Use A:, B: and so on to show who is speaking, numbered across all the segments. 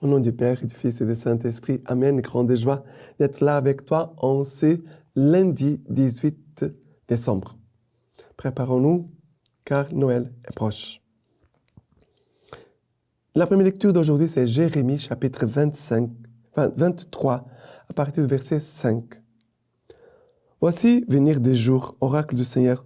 A: Au nom du Père et du Fils et du Saint-Esprit, Amen. Grande joie d'être là avec toi en ce lundi 18 décembre. Préparons-nous car Noël est proche. La première lecture d'aujourd'hui, c'est Jérémie chapitre 23 à partir du verset 5. Voici venir des jours, oracle du Seigneur,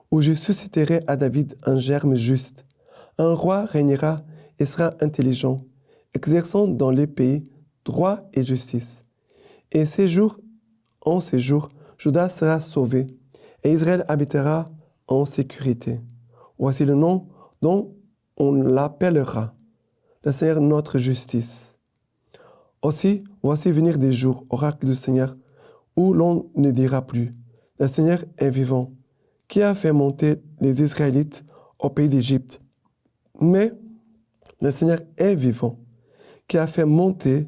A: où je susciterai à David un germe juste. Un roi régnera et sera intelligent, exerçant dans les pays droit et justice. Et en ces jours, Juda sera sauvé, et Israël habitera en sécurité. Voici le nom dont on l'appellera, le Seigneur notre justice. Aussi, voici venir des jours, oracle du Seigneur, où l'on ne dira plus, le Seigneur est vivant, qui a fait monter les Israélites au pays d'Égypte. Mais le Seigneur est vivant, qui a fait monter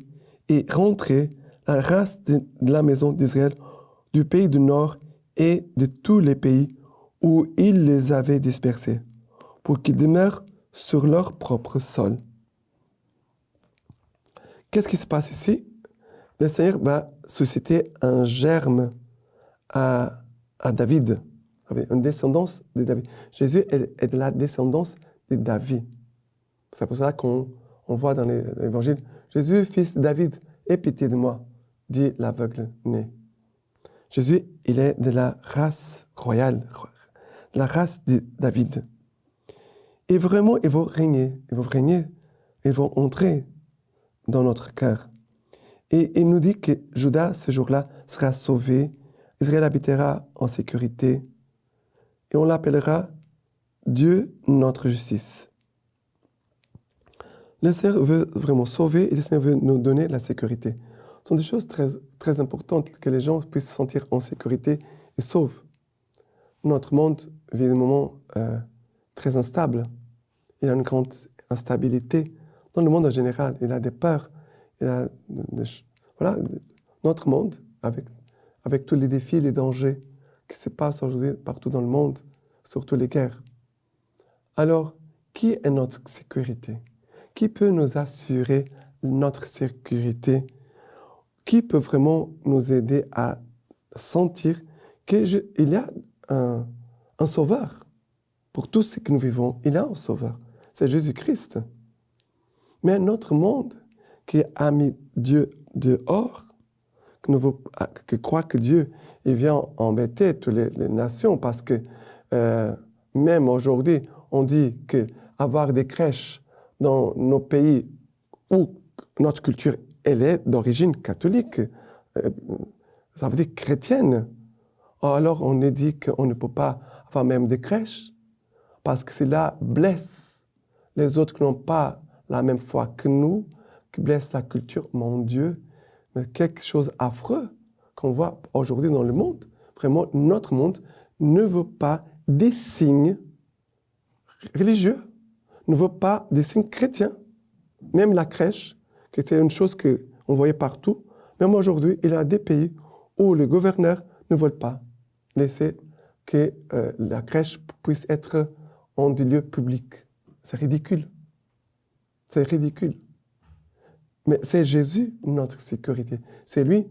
A: et rentrer la race de la maison d'Israël du pays du Nord et de tous les pays où il les avait dispersés, pour qu'ils demeurent sur leur propre sol. Qu'est-ce qui se passe ici? Le Seigneur va susciter un germe à David, avec une descendance de David. Jésus est de la descendance de David. C'est pour ça qu'on voit dans l'Évangile, Jésus, fils de David, aie pitié de moi, dit l'aveugle né. Jésus, il est de la race royale, de la race de David. Et vraiment, ils vont régner, ils vont entrer dans notre cœur. Et il nous dit que Juda, ce jour-là, sera sauvé, Israël habitera en sécurité, et on l'appellera Dieu notre justice. Le Seigneur veut vraiment sauver et le Seigneur veut nous donner la sécurité. Ce sont des choses très, très importantes, que les gens puissent se sentir en sécurité et saufs. Notre monde vit des moments très instables. Il y a une grande instabilité dans le monde en général. Il y a des peurs. Voilà, notre monde, avec tous les défis, les dangers qui se passent aujourd'hui partout dans le monde, surtout les guerres. Alors, qui est notre sécurité? Qui peut nous assurer notre sécurité? Qui peut vraiment nous aider à sentir qu'il y a un sauveur pour tout ce que nous vivons? Il y a un sauveur, c'est Jésus-Christ. Mais notre monde qui a mis Dieu dehors, qui croit que Dieu il vient embêter toutes les nations parce que même aujourd'hui, on dit qu'avoir des crèches dans nos pays où notre culture elle est d'origine catholique, ça veut dire chrétienne. Alors on est dit qu'on ne peut pas avoir même des crèches parce que cela blesse les autres qui n'ont pas la même foi que nous, qui blesse la culture. Mon Dieu, mais quelque chose d'affreux qu'on voit aujourd'hui dans le monde. Vraiment, notre monde ne veut pas des signes religieux, ne veut pas des signes chrétiens. Même la crèche, qui était une chose qu'on voyait partout, même aujourd'hui, il y a des pays où le gouverneur ne veut pas laisser que la crèche puisse être en des lieux publics. C'est ridicule. C'est ridicule. Mais c'est Jésus notre sécurité. C'est lui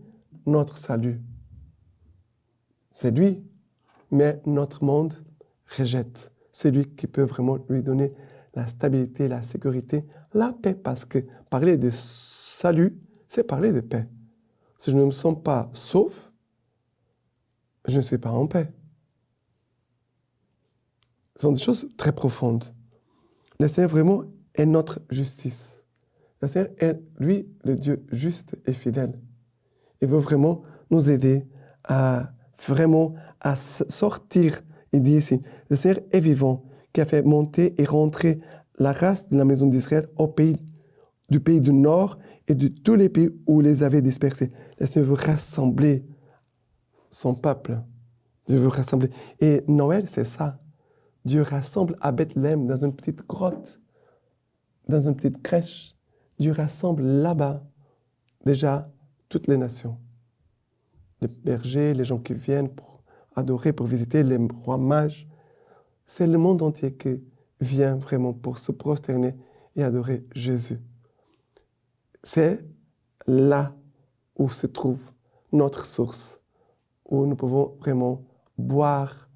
A: notre salut. C'est lui. Mais notre monde rejette. C'est lui qui peut vraiment lui donner la stabilité, la sécurité, la paix. Parce que parler de salut, c'est parler de paix. Si je ne me sens pas sauf, je ne suis pas en paix. Ce sont des choses très profondes. Le Seigneur vraiment est notre justice. Le Seigneur est, lui, le Dieu juste et fidèle. Il veut vraiment nous aider à sortir. Il dit ici, le Seigneur est vivant, qui a fait monter et rentrer la race de la maison d'Israël du pays du Nord et de tous les pays où il les avait dispersés. Le Seigneur veut rassembler son peuple. Dieu veut rassembler. Et Noël, c'est ça. Dieu rassemble à Bethléem, dans une petite grotte, dans une petite crèche. Dieu rassemble là-bas, déjà, toutes les nations. Les bergers, les gens qui viennent pour adorer, pour visiter, les rois mages. C'est le monde entier qui vient vraiment pour se prosterner et adorer Jésus. c'est là où se trouve notre source, où nous pouvons vraiment boire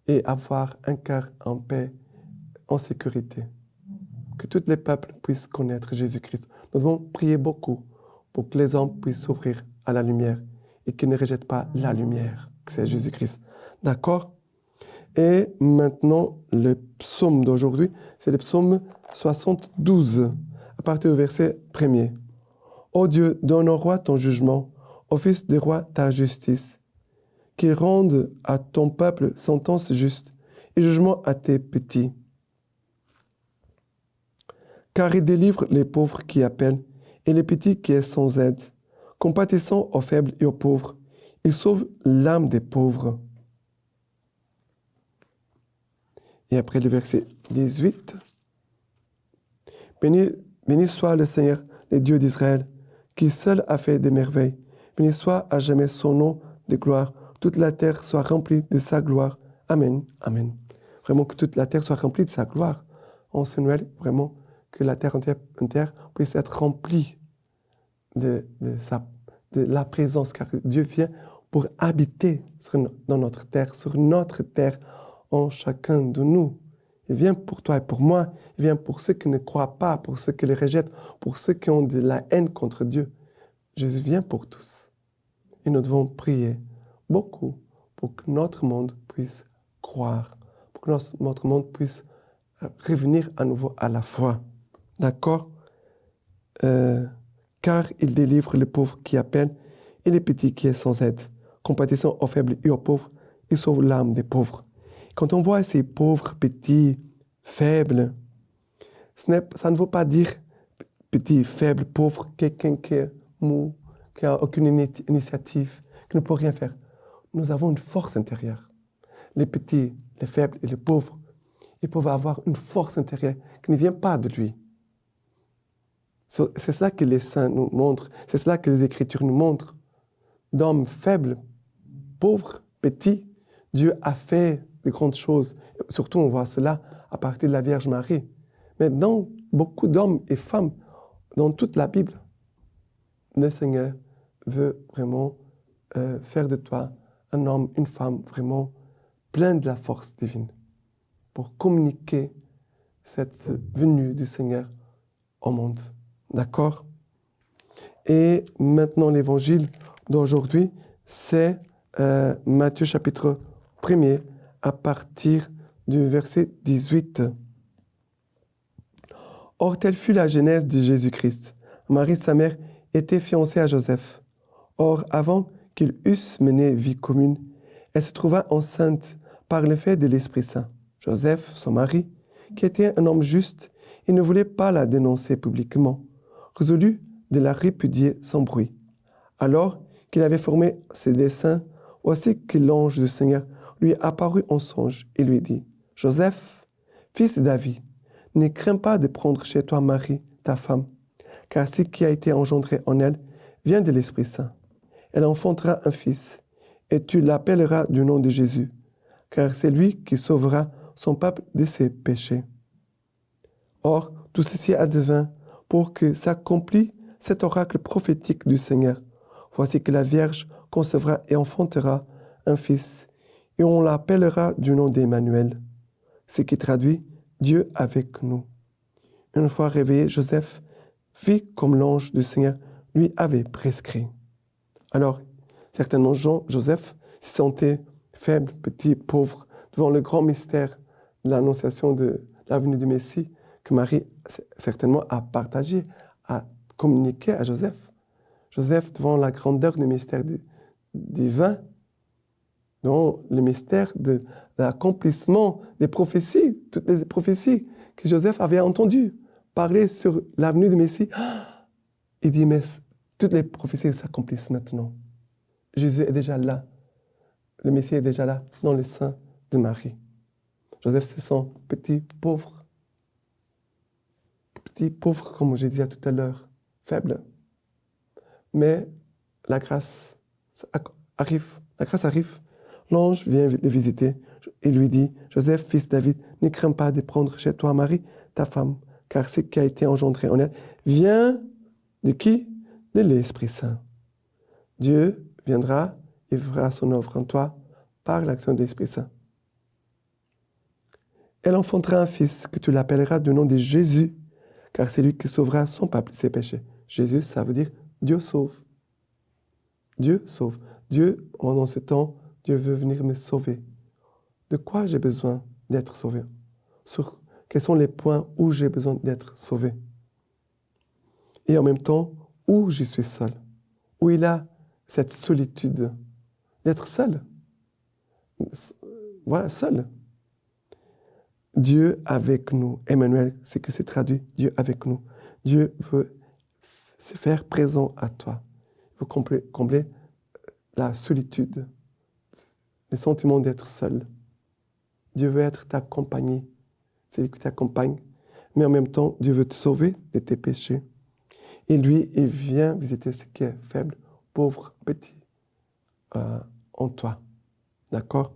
A: et avoir un cœur en paix, en sécurité. Que tous les peuples puissent connaître Jésus-Christ. Nous devons prier beaucoup pour que les hommes puissent s'ouvrir à la lumière et qu'ils ne rejettent pas la lumière, que c'est Jésus-Christ. D'accord? Et maintenant, le psaume d'aujourd'hui, c'est le psaume 72, à partir du verset 1er. Ô Dieu, donne au roi ton jugement, au fils du roi ta justice, qu'il rende à ton peuple sentence juste et jugement à tes petits. Car il délivre les pauvres qui appellent et les petits qui est sans aide. Compatissant aux faibles et aux pauvres, il sauve l'âme des pauvres. Et après le verset 18, béni soit le Seigneur, le Dieu d'Israël, qui seul a fait des merveilles. Béni soit à jamais son nom de gloire. Toute la terre soit remplie de sa gloire. Amen. Amen. Vraiment que toute la terre soit remplie de sa gloire. En ce Noël, vraiment que la terre entière puisse être remplie de la présence, car Dieu vient pour habiter dans notre terre, sur notre terre, en chacun de nous. Il vient pour toi et pour moi. Il vient pour ceux qui ne croient pas, pour ceux qui les rejettent, pour ceux qui ont de la haine contre Dieu. Jésus vient pour tous. Et nous devons prier beaucoup pour que notre monde puisse croire, pour que notre monde puisse revenir à nouveau à la foi. D'accord? Car il délivre les pauvres qui appellent et les petits qui sont sans aide. Compatissant aux faibles et aux pauvres, il sauve l'âme des pauvres. Quand on voit ces pauvres, petits, faibles, ça ne veut pas dire petit, faible, pauvre, quelqu'un qui est mou, qui n'a aucune initiative, qui ne peut rien faire. Nous avons une force intérieure. Les petits, les faibles et les pauvres, ils peuvent avoir une force intérieure qui ne vient pas de lui. C'est cela que les saints nous montrent, c'est cela que les Écritures nous montrent. D'hommes faibles, pauvres, petits, Dieu a fait de grandes choses. Surtout, on voit cela à partir de la Vierge Marie. Mais dans beaucoup d'hommes et femmes, dans toute la Bible, le Seigneur veut vraiment faire de toi un homme, une femme vraiment plein de la force divine pour communiquer cette venue du Seigneur au monde. D'accord? Et maintenant, l'évangile d'aujourd'hui, c'est Matthieu chapitre 1er à partir du verset 18. Or, telle fut la genèse de Jésus-Christ. Marie, sa mère, était fiancée à Joseph. Or, avant qu'ils eussent mené vie commune, elle se trouva enceinte par l'effet de l'Esprit Saint. Joseph, son mari, qui était un homme juste, et ne voulait pas la dénoncer publiquement, résolut de la répudier sans bruit. Alors qu'il avait formé ses desseins, voici que l'ange du Seigneur lui apparut en songe et lui dit, « Joseph, fils de David, ne crains pas de prendre chez toi Marie, ta femme, car ce qui a été engendré en elle vient de l'Esprit Saint. Elle enfantera un fils, et tu l'appelleras du nom de Jésus, car c'est lui qui sauvera son peuple de ses péchés. » Or, tout ceci advint pour que s'accomplisse cet oracle prophétique du Seigneur. Voici que la Vierge concevra et enfantera un fils, et on l'appellera du nom d'Emmanuel, ce qui traduit Dieu avec nous. Une fois réveillé, Joseph vit comme l'ange du Seigneur lui avait prescrit. Alors, certainement, Joseph se sentait faible, petit, pauvre, devant le grand mystère de l'annonciation de la venue du Messie, que Marie certainement a partagé, a communiqué à Joseph. Joseph, devant la grandeur du mystère divin, devant le mystère de l'accomplissement des prophéties, toutes les prophéties que Joseph avait entendues parler sur la venue du Messie, il dit, mais toutes les prophéties s'accomplissent maintenant. Jésus est déjà là. Le Messie est déjà là, dans le sein de Marie. Joseph se sent petit, pauvre, comme j'ai dit tout à l'heure, faible. Mais la grâce arrive. L'ange vient le visiter et lui dit, « Joseph, fils de David, ne crains pas de prendre chez toi Marie, ta femme, car ce qui a été engendré en elle vient De qui? De l'Esprit Saint. Dieu viendra et fera son œuvre en toi par l'action de l'Esprit Saint. Elle enfantera un fils que tu l'appelleras du nom de Jésus, car c'est lui qui sauvera son peuple de ses péchés. Jésus, ça veut dire Dieu sauve. Dieu sauve. Dieu, pendant ce temps, Dieu veut venir me sauver. De quoi j'ai besoin d'être sauvé? Quels sont les points où j'ai besoin d'être sauvé? Et en même temps, où je suis seul, où il a cette solitude d'être seul. Voilà, seul. Dieu avec nous. Emmanuel, c'est que c'est traduit, Dieu avec nous. Dieu veut se faire présent à toi. Il veut combler la solitude, le sentiment d'être seul. Dieu veut être ta compagnie. C'est lui qui t'accompagne. Mais en même temps, Dieu veut te sauver de tes péchés. Et lui, il vient visiter ce qui est faible, pauvre, petit, en toi. D'accord?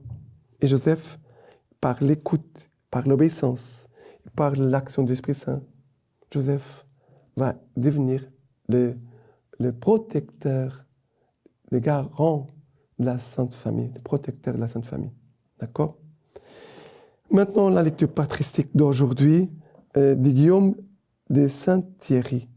A: Et Joseph, par l'écoute, par l'obéissance, par l'action de l'Esprit Saint, Joseph va devenir le protecteur, le garant de la Sainte Famille, le protecteur de la Sainte Famille. D'accord? Maintenant, la lecture patristique d'aujourd'hui de Guillaume de Saint-Thierry.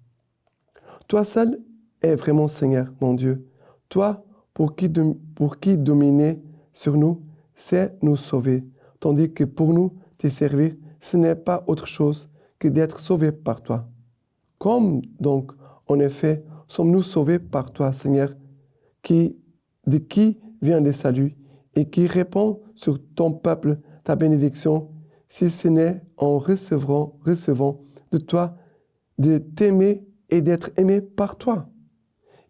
A: Toi seul es vraiment Seigneur, mon Dieu. Toi, pour qui dominer sur nous, c'est nous sauver. Tandis que pour nous, te servir, ce n'est pas autre chose que d'être sauvés par toi. Comme donc, en effet, sommes-nous sauvés par toi, Seigneur, de qui vient le salut et qui répand sur ton peuple ta bénédiction, si ce n'est en recevant de toi, de t'aimer et d'être aimé par toi.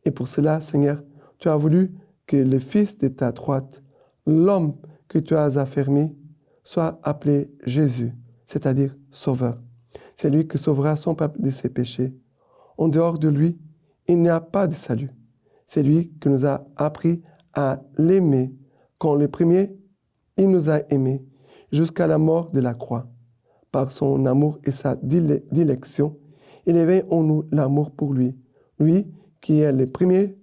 A: Et pour cela, Seigneur, tu as voulu que le Fils de ta droite, l'homme que tu as affermi, soit appelé Jésus, c'est-à-dire Sauveur. C'est lui qui sauvera son peuple de ses péchés. En dehors de lui, il n'y a pas de salut. C'est lui qui nous a appris à l'aimer. Quand le premier, il nous a aimés jusqu'à la mort de la croix. Par son amour et sa dilection, il éveille en nous l'amour pour lui. Lui qui les premiers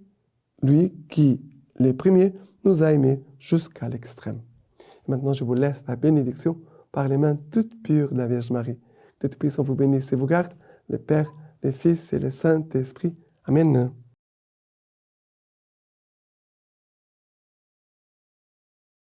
A: nous a aimés jusqu'à l'extrême. Maintenant, je vous laisse la bénédiction par les mains toutes pures de la Vierge Marie. Que toute puissance vous bénisse et vous garde, le Père, le Fils et le Saint-Esprit. Amen.